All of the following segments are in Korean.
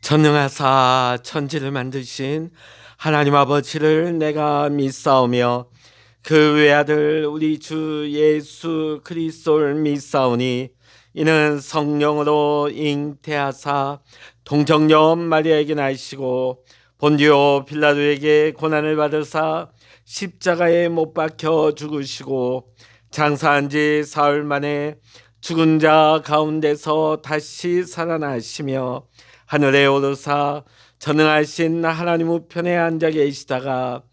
전능하사 천지를 만드신 하나님 아버지를 내가 믿사오며 그 외아들 우리 주 예수 그리스도를 믿사오니 이는 성령으로 잉태하사 동정녀 마리아에게 나시고 본디오 빌라도에게 고난을 받으사 십자가에 못 박혀 죽으시고 장사한 지 사흘 만에 죽은 자 가운데서 다시 살아나시며 하늘에 오르사 전능하신 하나님 우편에 앉아 계시다가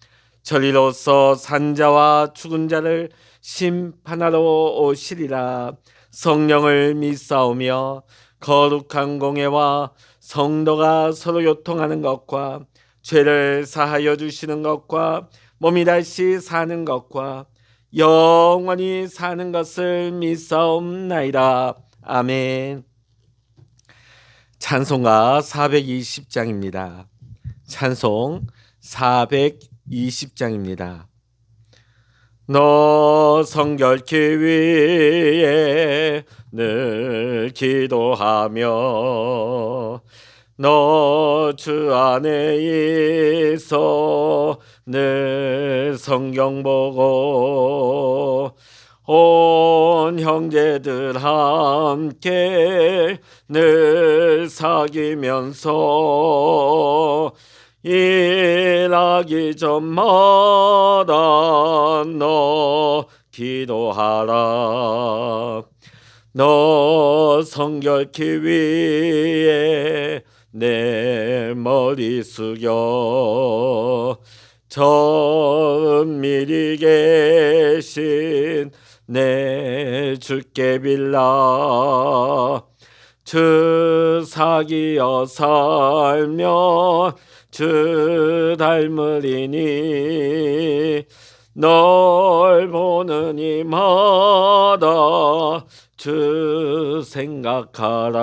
저리로서 산자와 죽은 자를 심판하러 오시리라. 성령을 믿사오며 거룩한 공예와 성도가 서로 교통하는 것과 죄를 사하여 주시는 것과 몸이 다시 사는 것과 영원히 사는 것을 믿사옵나이다. 아멘. 찬송가 420장입니다. 찬송 420장입니다. 너 성결케 위해 늘 기도하며 너 주 안에 있어 늘 성경 보고 온 형제들 함께 늘 사귀면서 일하기 전마다 너 기도하라. 너 성결케 위해 내 머리 숙여 저 은밀히 계신 내 주께 빌라. 주 사귀어 살며 주 닮으리니 널 보는 이마다 주 생각하라.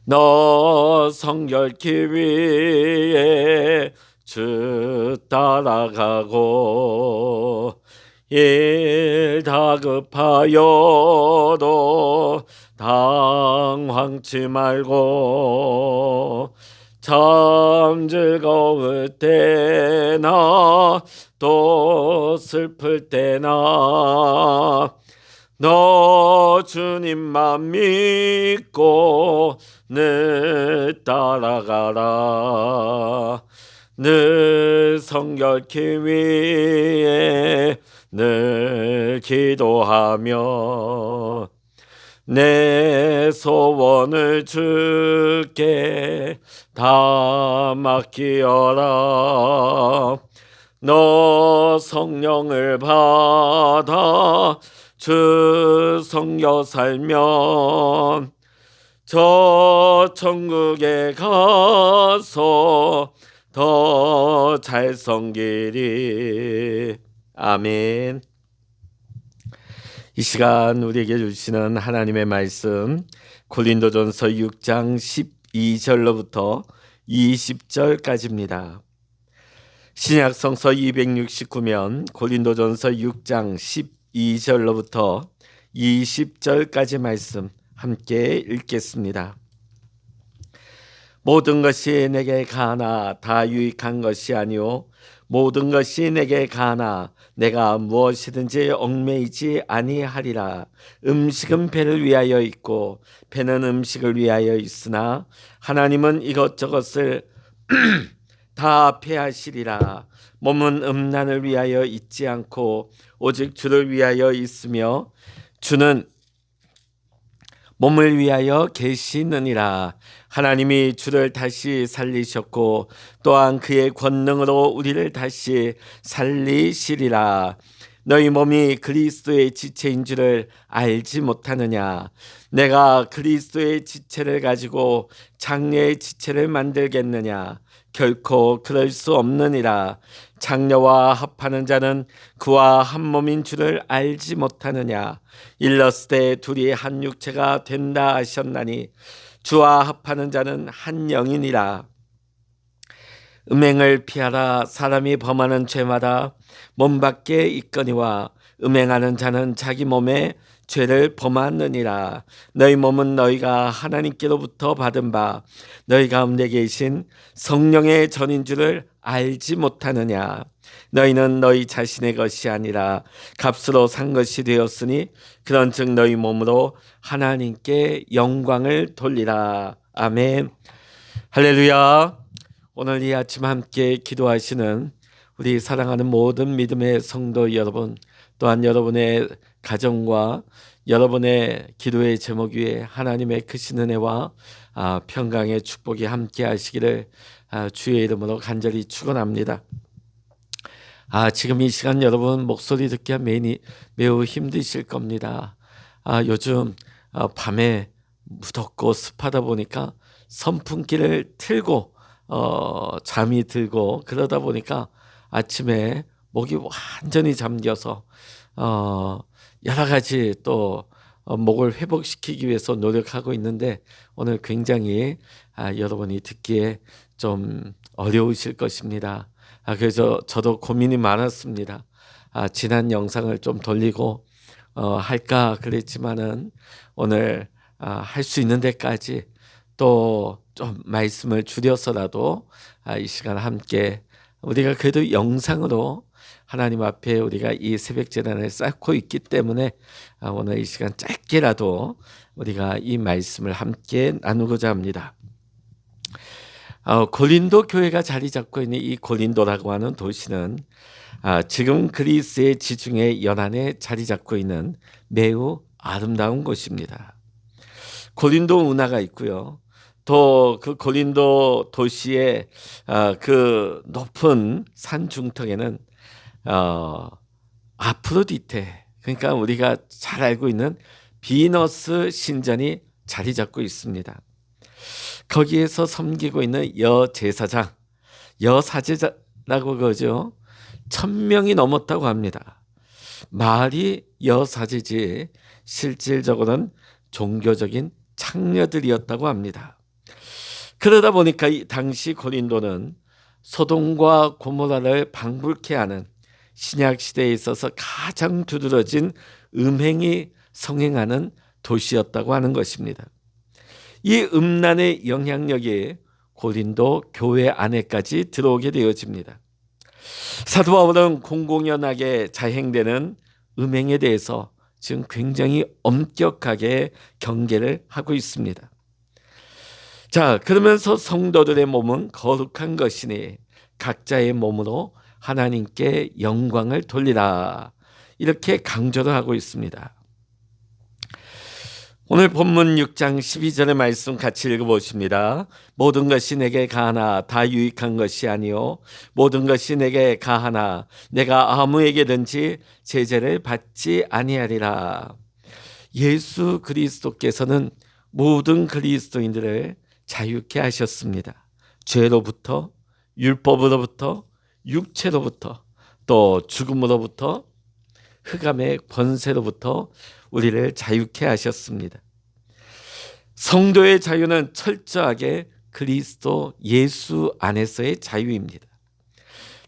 너 성결케 위해 주 따라가고 일 다급하여도 당황치 말고 참 즐거울 때나 또 슬플 때나 너 주님만 믿고 늘 따라가라. 늘 성결케 위해 늘 기도하며 내 소원을 주께 다 맡기어라. 너 성령을 받아 주 섬겨 살면 저 천국에 가서 더 잘 섬기리. 아멘. 이 시간 우리에게 주시는 하나님의 말씀 고린도전서 6장 12절로부터 20절까지입니다. 신약성서 269면 고린도전서 6장 12절로부터 20절까지 말씀 함께 읽겠습니다. 모든 것이 내게 가나 다 유익한 것이 아니요 모든 것이 내게 가나 내가 무엇이든지 얽매이지 아니하리라. 음식은 배를 위하여 있고 배는 음식을 위하여 있으나 하나님은 이것저것을 다 패하시리라. 몸은 음란을 위하여 있지 않고 오직 주를 위하여 있으며 주는 몸을 위하여 계시느니라. 하나님이 주를 다시 살리셨고 또한 그의 권능으로 우리를 다시 살리시리라. 너희 몸이 그리스도의 지체인 줄을 알지 못하느냐? 내가 그리스도의 지체를 가지고 장녀의 지체를 만들겠느냐? 결코 그럴 수 없느니라. 장녀와 합하는 자는 그와 한 몸인 줄을 알지 못하느냐? 일렀을 둘이 한 육체가 된다 하셨나니 주와 합하는 자는 한 영이니라. 음행을 피하라. 사람이 범하는 죄마다 몸 밖에 있거니와 음행하는 자는 자기 몸에 죄를 범하느니라. 너희 몸은 너희가 하나님께로부터 받은 바 너희 가운데 계신 성령의 전인 줄을 알지 못하느냐. 너희는 너희 자신의 것이 아니라 값으로 산 것이 되었으니 그런즉 너희 몸으로 하나님께 영광을 돌리라. 아멘. 할렐루야. 오늘 이 아침 함께 기도하시는 우리 사랑하는 모든 믿음의 성도 여러분, 또한 여러분의 가정과 여러분의 기도의 제목 위에 하나님의 크신 은혜와 평강의 축복이 함께 하시기를 주의 이름으로 간절히 축원합니다. 지금 이 시간 여러분 목소리 듣기가 매우 힘드실 겁니다. 요즘 밤에 무덥고 습하다 보니까 선풍기를 틀고 잠이 들고 그러다 보니까 아침에 목이 완전히 잠겨서 여러 가지 또 목을 회복시키기 위해서 노력하고 있는데 오늘 굉장히 여러분이 듣기에 좀 어려우실 것입니다. 그래서 저도 고민이 많았습니다. 지난 영상을 좀 돌리고 할까 그랬지만은 오늘 할 수 있는 데까지 또 좀 말씀을 줄여서라도 이 시간 함께 우리가 그래도 영상으로 하나님 앞에 우리가 이 새벽 제단을 쌓고 있기 때문에 오늘 이 시간 짧게라도 우리가 이 말씀을 함께 나누고자 합니다. 고린도 교회가 자리 잡고 있는 이 고린도라고 하는 도시는 지금 그리스의 지중해 연안에 자리 잡고 있는 매우 아름다운 곳입니다. 고린도 운하가 있고요. 또 그 고린도 도시의 그 높은 산 중턱에는 아프로디테, 그러니까 우리가 잘 알고 있는 비너스 신전이 자리 잡고 있습니다. 거기에서 섬기고 있는 여제사장, 여사제라고 그러죠. 1000명이 넘었다고 합니다. 말이 여사제지 실질적으로는 종교적인 창녀들이었다고 합니다. 그러다 보니까 이 당시 고린도는 소돔과 고모라를 방불케 하는 신약 시대에 있어서 가장 두드러진 음행이 성행하는 도시였다고 하는 것입니다. 이 음란의 영향력이 고린도 교회 안에까지 들어오게 되어집니다. 사도 바울은 공공연하게 자행되는 음행에 대해서 지금 굉장히 엄격하게 경계를 하고 있습니다. 그러면서 성도들의 몸은 거룩한 것이니 각자의 몸으로 하나님께 영광을 돌리라, 이렇게 강조를 하고 있습니다. 오늘 본문 6장 12절의 말씀 같이 읽어보십니다. 모든 것이 내게 가하나 다 유익한 것이 아니요 모든 것이 내게 가하나 내가 아무에게든지 제재를 받지 아니하리라. 예수 그리스도께서는 모든 그리스도인들을 자유케 하셨습니다. 죄로부터, 율법으로부터, 육체로부터, 또 죽음으로부터, 흑암의 권세로부터 우리를 자유케 하셨습니다. 성도의 자유는 철저하게 그리스도 예수 안에서의 자유입니다.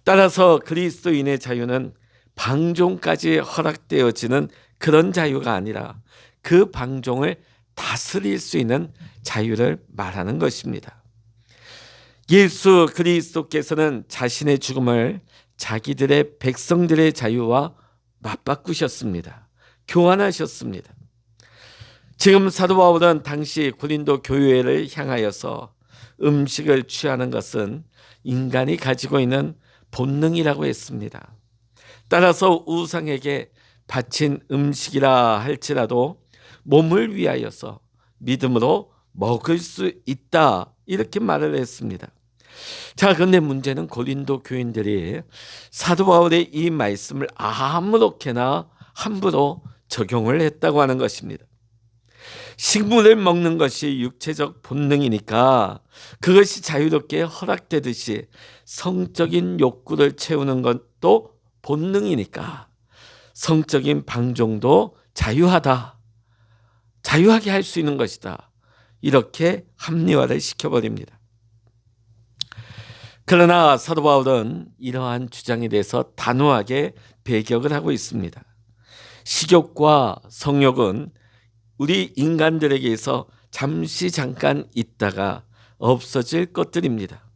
따라서 그리스도인의 자유는 방종까지 허락되어지는 그런 자유가 아니라 그 방종을 다스릴 수 있는 자유를 말하는 것입니다. 예수 그리스도께서는 자신의 죽음을 자기들의 백성들의 자유와 맞바꾸셨습니다. 교환하셨습니다. 지금 사도 바울은 당시 고린도 교회를 향하여서 음식을 취하는 것은 인간이 가지고 있는 본능이라고 했습니다. 따라서 우상에게 바친 음식이라 할지라도 몸을 위하여서 믿음으로 먹을 수 있다, 이렇게 말을 했습니다. 그런데 문제는 고린도 교인들이 사도 바울의 이 말씀을 아무렇게나 함부로 적용을 했다고 하는 것입니다. 식물을 먹는 것이 육체적 본능이니까 그것이 자유롭게 허락되듯이 성적인 욕구를 채우는 것도 본능이니까 성적인 방종도 자유하게 할 수 있는 것이다, 이렇게 합리화를 시켜버립니다. 그러나 사도 바울은 이러한 주장에 대해서 단호하게 배격을 하고 있습니다. 식욕과 성욕은 우리 인간들에게서 잠깐 있다가 없어질 것들입니다.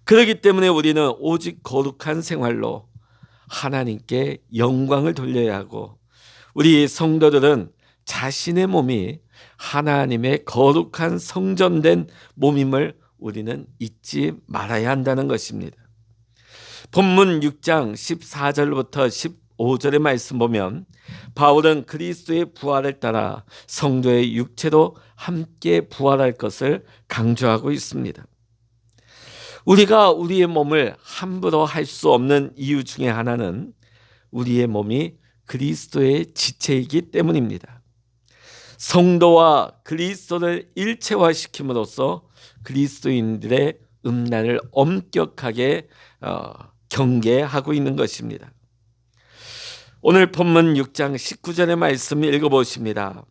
그렇기 때문에 우리는 오직 거룩한 생활로 하나님께 영광을 돌려야 하고, 우리 성도들은 자신의 몸이 하나님의 거룩한 성전된 몸임을 우리는 잊지 말아야 한다는 것입니다. 본문 6장 14절부터 15절의 말씀 보면 바울은 그리스도의 부활을 따라 성도의 육체도 함께 부활할 것을 강조하고 있습니다. 우리가 우리의 몸을 함부로 할 수 없는 이유 중에 하나는 우리의 몸이 그리스도의 지체이기 때문입니다. 성도와 그리스도를 일체화시킴으로써 그리스도인들의 음란을 엄격하게 경계하고 있는 것입니다. 오늘 본문 6장 19절의 말씀 읽어보십니다.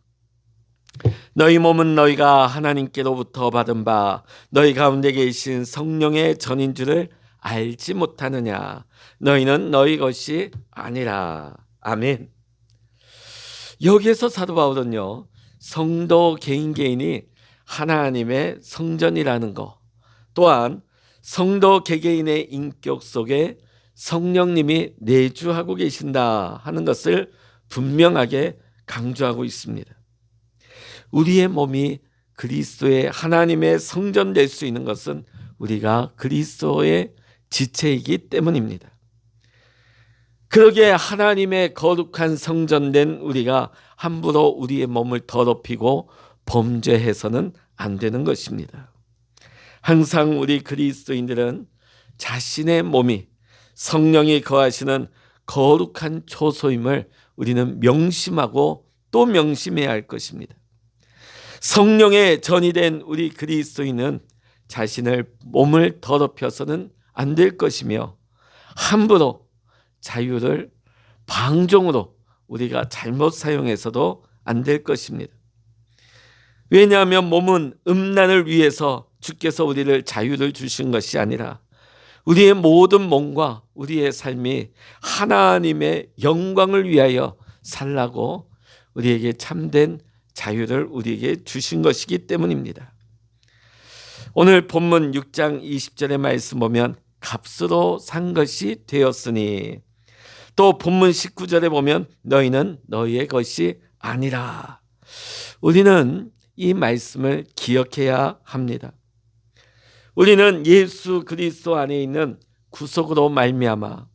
너희 몸은 너희가 하나님께로부터 받은 바 너희 가운데 계신 성령의 전인 줄을 알지 못하느냐. 너희는 너희 것이 아니라. 아멘. 여기에서 사도 바울은요, 성도 개인이 하나님의 성전이라는 것, 또한 성도 개개인의 인격 속에 성령님이 내주하고 계신다 하는 것을 분명하게 강조하고 있습니다. 우리의 몸이 그리스도의 하나님의 성전 될 수 있는 것은 우리가 그리스도의 지체이기 때문입니다. 그러기에 하나님의 거룩한 성전된 우리가 함부로 우리의 몸을 더럽히고 범죄해서는 안 되는 것입니다. 항상 우리 그리스도인들은 자신의 몸이 성령이 거하시는 거룩한 초소임을 우리는 명심하고 또 명심해야 할 것입니다. 성령의 전이 된 우리 그리스도인은 자신을 몸을 더럽혀서는 안 될 것이며, 함부로 자유를 방종으로 우리가 잘못 사용해서도 안 될 것입니다. 왜냐하면 몸은 음란을 위해서 주께서 우리를 자유를 주신 것이 아니라 우리의 모든 몸과 우리의 삶이 하나님의 영광을 위하여 살라고 우리에게 참된 자유를 우리에게 주신 것이기 때문입니다. 오늘 본문 6장 20절의 말씀 보면 값으로 산 것이 되었으니, 또 본문 19절에 보면 너희는 너희의 것이 아니라. 우리는 이 말씀을 기억해야 합니다. 우리는 예수 그리스도 안에 있는 구속으로 말미암아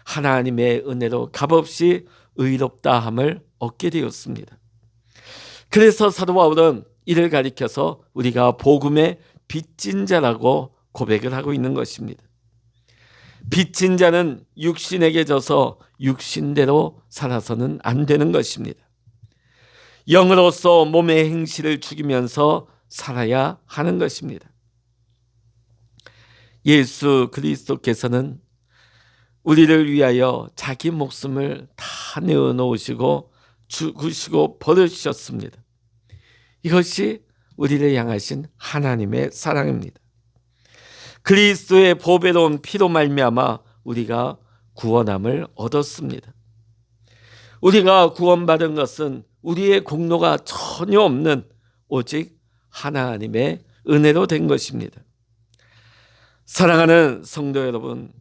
하나님의 은혜로 값없이 의롭다함을 얻게 되었습니다. 그래서 사도 바울은 이를 가리켜서 우리가 복음의 빚진 자라고 고백을 하고 있는 것입니다. 빚진 자는 육신에게 져서 육신대로 살아서는 안 되는 것입니다. 영으로서 몸의 행실을 죽이면서 살아야 하는 것입니다. 예수 그리스도께서는 우리를 위하여 자기 목숨을 다 내어놓으시고 죽으시고 버리셨습니다. 이것이 우리를 향하신 하나님의 사랑입니다. 그리스도의 보배로운 피로 말미암아 우리가 구원함을 얻었습니다. 우리가 구원받은 것은 우리의 공로가 전혀 없는 오직 하나님의 은혜로 된 것입니다. 사랑하는 성도 여러분,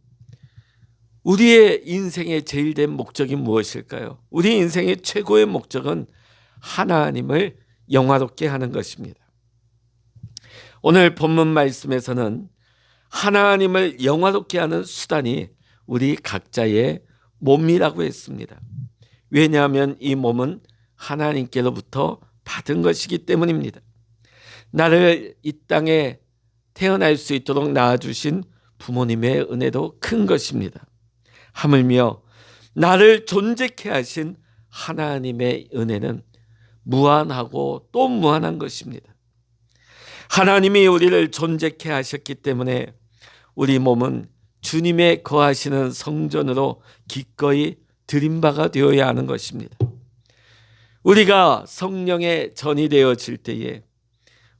우리의 인생의 제일 된 목적이 무엇일까요? 우리 인생의 최고의 목적은 하나님을 영화롭게 하는 것입니다. 오늘 본문 말씀에서는 하나님을 영화롭게 하는 수단이 우리 각자의 몸이라고 했습니다. 왜냐하면 이 몸은 하나님께로부터 받은 것이기 때문입니다. 나를 이 땅에 태어날 수 있도록 낳아주신 부모님의 은혜도 큰 것입니다. 하물며 나를 존재케 하신 하나님의 은혜는 무한하고 또 무한한 것입니다. 하나님이 우리를 존재케 하셨기 때문에 우리 몸은 주님의 거하시는 성전으로 기꺼이 드린 바가 되어야 하는 것입니다. 우리가 성령의 전이 되어질 때에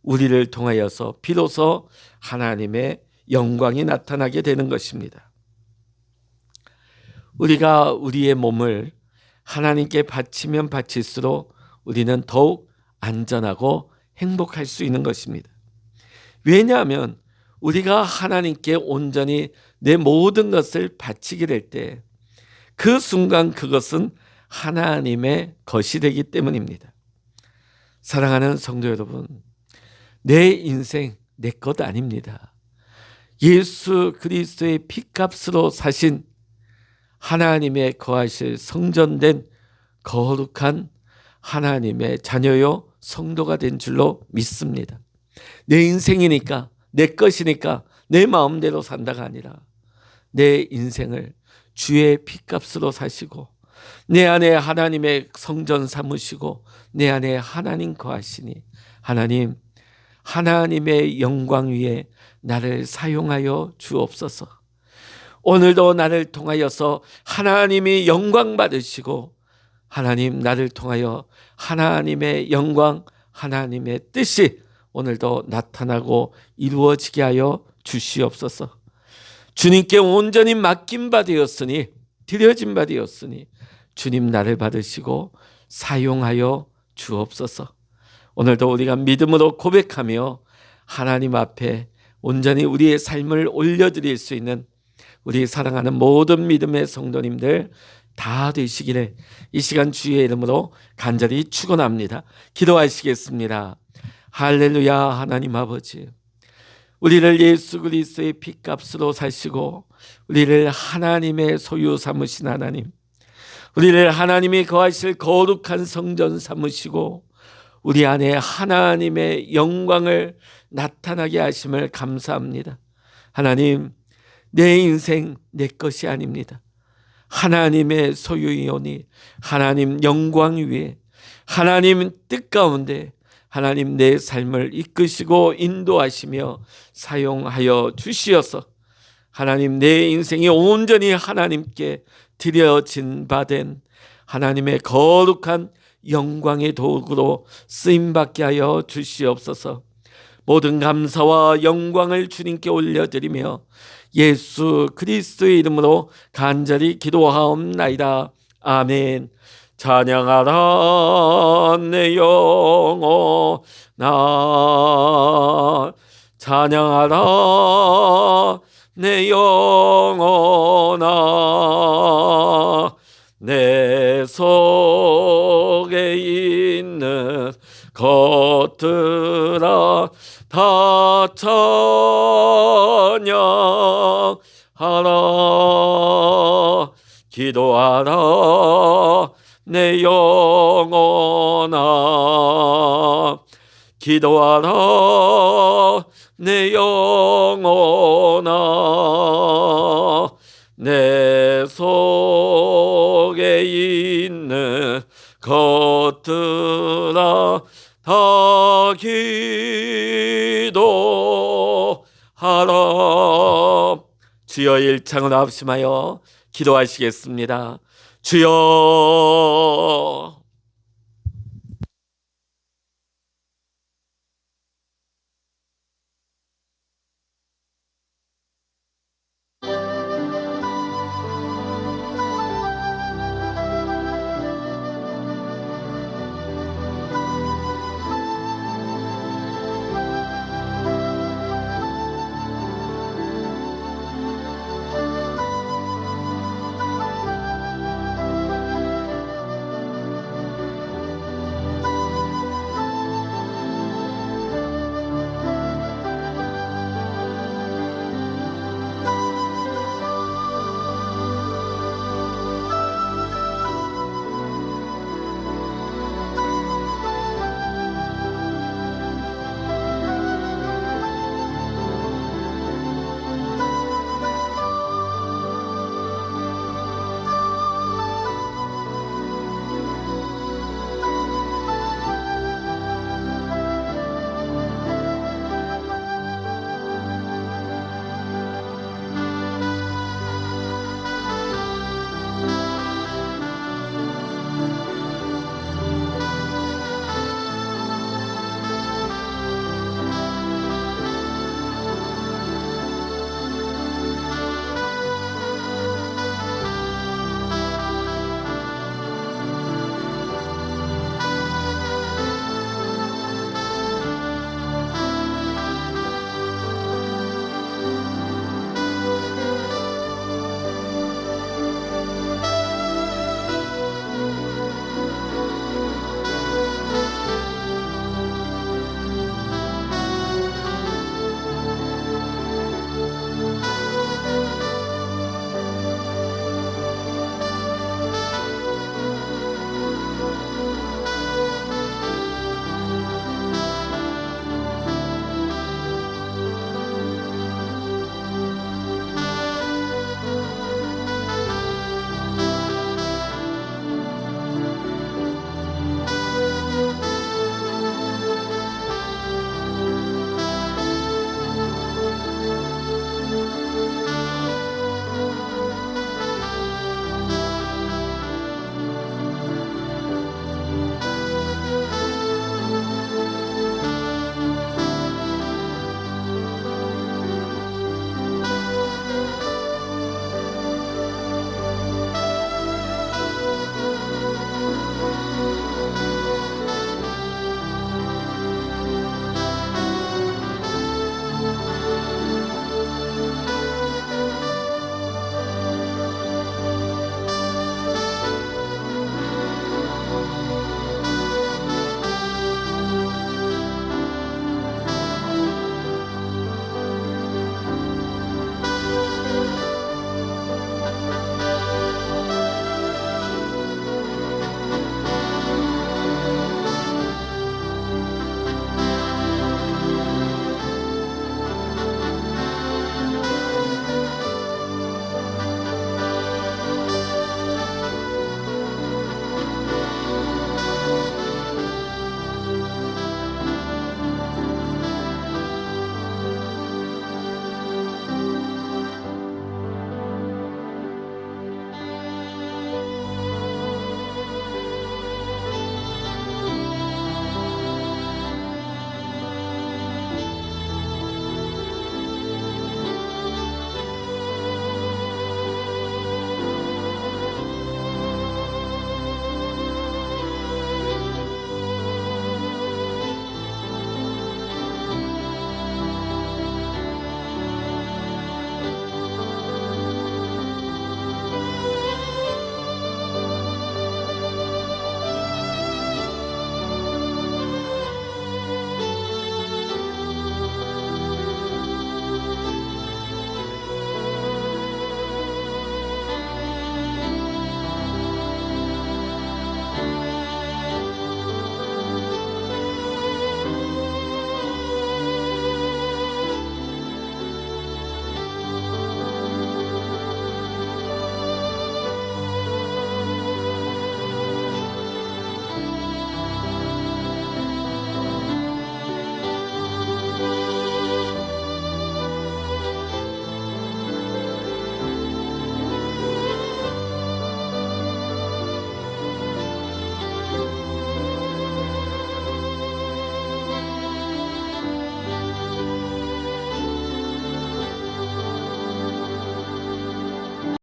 우리를 통하여서 비로소 하나님의 영광이 나타나게 되는 것입니다. 우리가 우리의 몸을 하나님께 바치면 바칠수록 우리는 더욱 안전하고 행복할 수 있는 것입니다. 왜냐하면 우리가 하나님께 온전히 내 모든 것을 바치게 될 때 그 순간 그것은 하나님의 것이 되기 때문입니다. 사랑하는 성도 여러분, 내 인생 내 것 아닙니다. 예수 그리스도의 피값으로 사신 하나님의 거하실 성전된 거룩한 하나님의 자녀요 성도가 된 줄로 믿습니다. 내 인생이니까, 내 것이니까 내 마음대로 산다가 아니라 내 인생을 주의 피값으로 사시고 내 안에 하나님의 성전 삼으시고 내 안에 하나님 거하시니 하나님, 하나님의 영광 위에 나를 사용하여 주옵소서. 오늘도 나를 통하여서 하나님이 영광 받으시고 하나님, 나를 통하여 하나님의 영광, 하나님의 뜻이 오늘도 나타나고 이루어지게 하여 주시옵소서. 주님께 온전히 맡긴 바 되었으니, 드려진 바 되었으니 주님 나를 받으시고 사용하여 주옵소서. 오늘도 우리가 믿음으로 고백하며 하나님 앞에 온전히 우리의 삶을 올려드릴 수 있는 우리 사랑하는 모든 믿음의 성도님들 다 되시기를 이 시간 주의 이름으로 간절히 축원합니다. 기도하시겠습니다. 할렐루야. 하나님 아버지, 우리를 예수 그리스도의 피값으로 사시고 우리를 하나님의 소유 삼으신 하나님, 우리를 하나님이 거하실 거룩한 성전 삼으시고 우리 안에 하나님의 영광을 나타나게 하심을 감사합니다. 하나님, 내 인생 내 것이 아닙니다. 하나님의 소유이오니 하나님 영광 위에 하나님 뜻 가운데 하나님 내 삶을 이끄시고 인도하시며 사용하여 주시어서 하나님 내 인생이 온전히 하나님께 드려진 바 된 하나님의 거룩한 영광의 도구로 쓰임받게 하여 주시옵소서. 모든 감사와 영광을 주님께 올려드리며 예수 그리스도의 이름으로 간절히 기도하옵나이다. 아멘. 찬양하라 내 영혼아, 찬양하라 내 영혼아, 내 속에 있는 것들아 다 찬양하라. 기도하라 내 영혼아, 기도하라 내 영혼아, 내 속에 있는 것들아 다 기도하라. 주여, 일창을 합심하여 기도하시겠습니다. 주여,